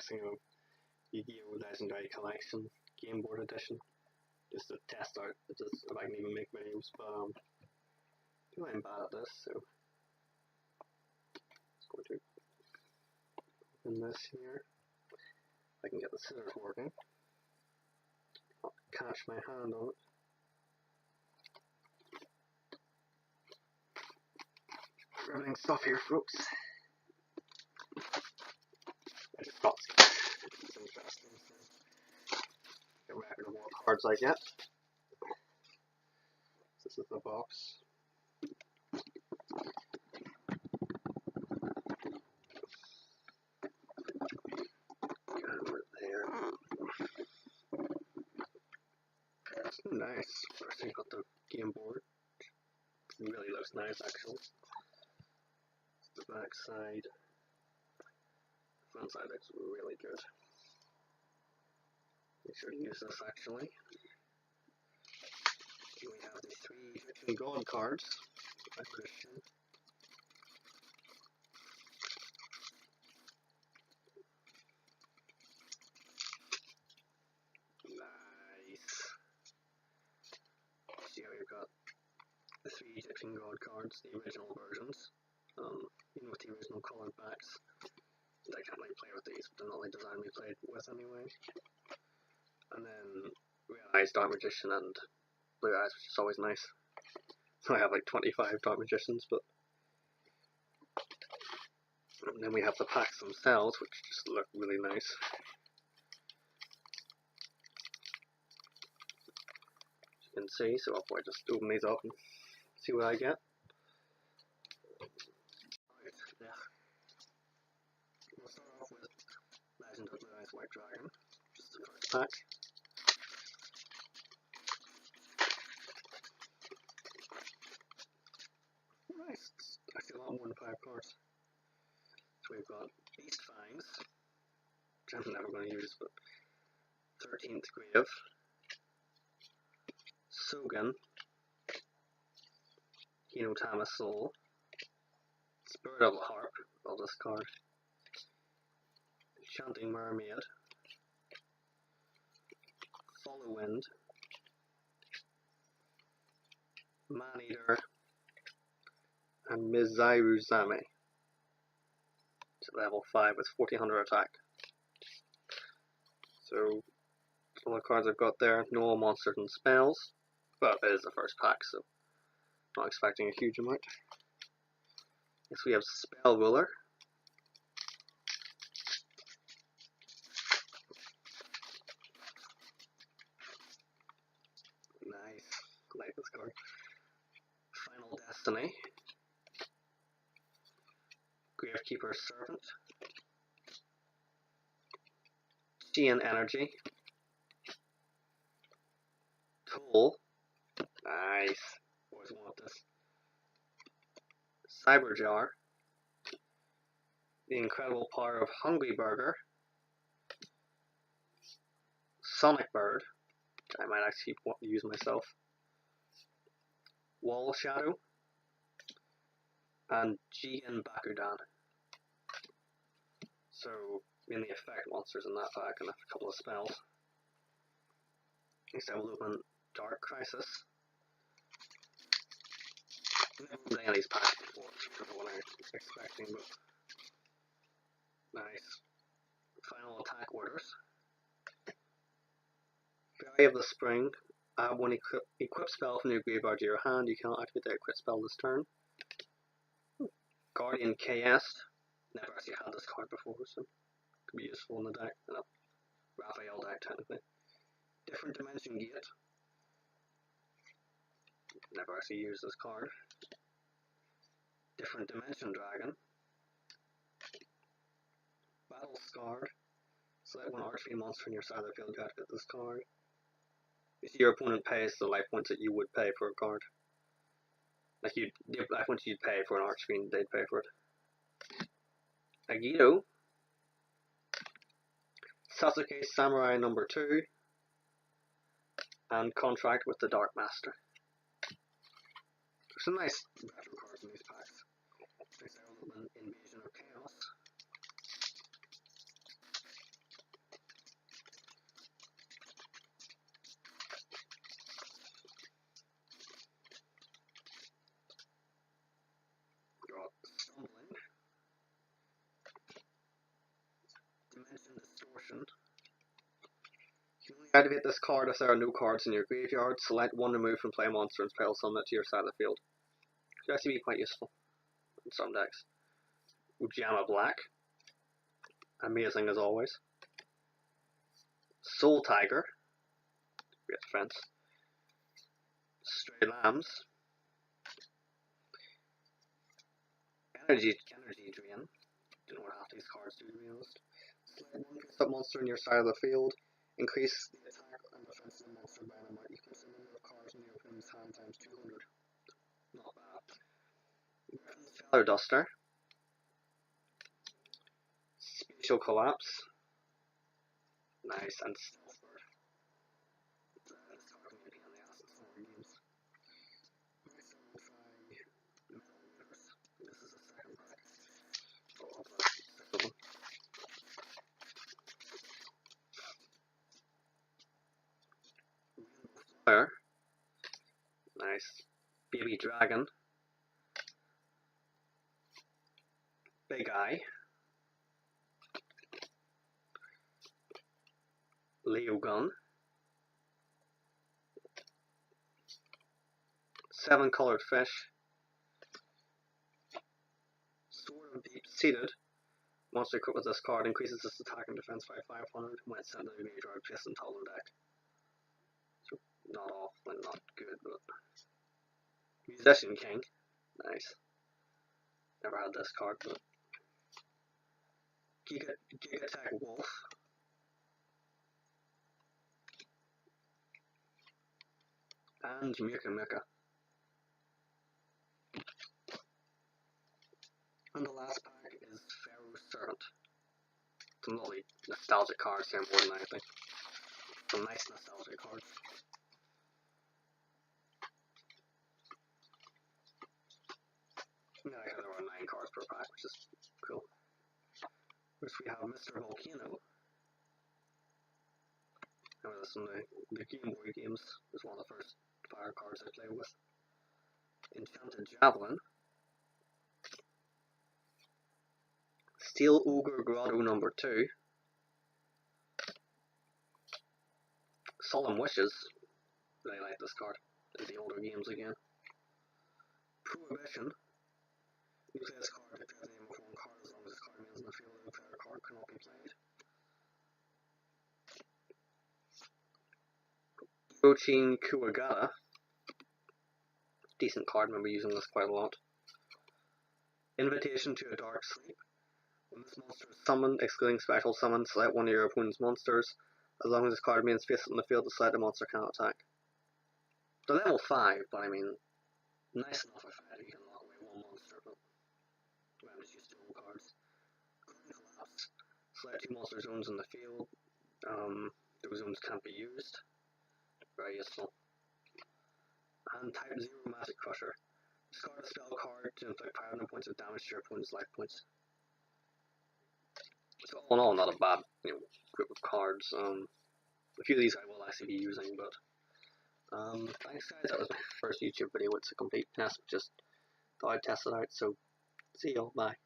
unboxing of Yu-Gi-Oh! Legendary Collection Game Board Edition, just to test out if I can even make videos, but I feel I'm bad at this, so just going to open this here. If I can get the scissors working, I'll catch my hand on it. Riveting stuff here, folks. I just thought it's interesting. A record of what cards I get. This is the box. Over there. It's nice. First I got the game board. It really looks nice, actually. The back side. Front side looks really good. Make sure to use this actually. Here we have the 3 Egyptian gold cards by Christian. Nice. See how we've got the 3 Egyptian gold cards, the original versions. Even with the original coloured backs. I can't really play with these, but they're not like designed to be played with anyway. And then Red Eyes, Dark Magician, and Blue Eyes, which is always nice. So I have like 25 Dark Magicians, but... And then we have the packs themselves, which just look really nice. As you can see, so I'll probably just open these up and see what I get. Right, yeah. We'll start off with Legend of Blue Eyes White Dragon, just the first pack. Nice, it's actually a lot more than 5 cards. So we've got Beast Fangs, which I'm never going to use, but 13th Grave, Sogen, Hinotama Soul, Spirit of a Harp, I'll discard, Enchanting Mermaid, Follow Wind, Man-Eater, and Mizairu-Zame. It's at level 5 with 1400 attack. So, some of the cards I've got there, no monsters and spells, but it is the first pack, so not expecting a huge amount. Next we have Spell Ruler. Nice, I like this card. Final Destiny. Gravekeeper's Servant. Xian Energy. Toll. Nice. Always want this. Cyberjar. The Incredible Power of Hungry Burger. Sonic Bird, which I might actually want to use myself. Wall Shadow. And Jigen Bakudan. So, mainly effect monsters in that pack and a couple of spells. Next I will open Dark Crisis. I've never opened any of these packs before, so I don't know what I'm expecting, but nice. Final attack orders. Fairy of the Spring. Add one equip spell from your graveyard to your hand. You cannot activate the equip spell this turn. Guardian KS. Never actually had this card before, so it could be useful in the deck. In a Raphael deck, technically. Different Dimension Gate. Never actually used this card. Different Dimension Dragon. Battle Scarred. Select one Archfiend monster on your side of the field to activate this card. You see your opponent pays the life points that you would pay for a card. Like the life points you'd pay for an Archfiend, they'd pay for it. Agito. Sasuke Samurai number 2. And Contract with the Dark Master. There's some nice retro cards in these packs. Next I will open Invasion of Chaos. Prohibition. You can only activate this card if there are no cards in your graveyard. Select one removed from play monster and spell summon it to your side of the field. Could actually be quite useful in some decks. Ujama Black. Amazing as always. Soul Tiger. Great defense. Stray Lambs. Energy Drain. Don't know what half these cards do, to be honest. Select one face-up monster in your side of the field. Increase the attack and defense of the monster by an amount equal to the number of cards in your opponent's hand times 200. Not bad. Griffin's Feather Duster. Spatial Collapse. Nice, and Stealth Bird. This card can be a pain in the ass in some games. Alright, so we'll try Metal Raiders. This is a second pack. So I'll put 6 of them. Rainbow Flyer. Nice. Baby Dragon. Big Eye. Leo Gun. 7 colored fish. Sword of Deep Seated. Monster equipped with this card increases its attack and defense by 500 when it's sent to the graveyard placed in top of the deck. So not awful and not good, but Musician King. Nice. Never had this card, but Giga Attack Wolf. And Mika Mika. And the last pack is Pharaoh's Servant. Some lovely nostalgic cards here more than anything. Some nice nostalgic cards. Yeah, I there were 9 cards per pack, which is cool. First we have Mr. Volcano. I remember this in the Game Boy games. It was one of the first fire cards I played with. Enchanted Javelin. Steel Ogre Grotto number 2. Solemn Wishes. Really like this card. In the older games again. Prohibition. You play this card if you have the name of one card as long as this card remains in the field, the player card cannot be played. Gochin Kuwagata. Decent card, remember using this quite a lot. Invitation to a Dark Sleep. When this monster is summoned, excluding special summon, select one of your opponent's monsters. As long as this card remains faced in the field, the selected monster cannot attack. They're level 5, but I mean, nice enough effect. You can lock away one monster, but I'm just used to old cards. Green Collapse. Select 2 monster zones in the field. Those zones can't be used. Very useful. And Type 0 Massive Crusher. Discard a spell card to inflict 500 points of damage to your opponent's life points. So all in all, not a bad group of cards. A few of these I will actually be using, but thanks guys, that was my first YouTube video. It's a complete test, just thought I'd test it out, so see y'all, bye.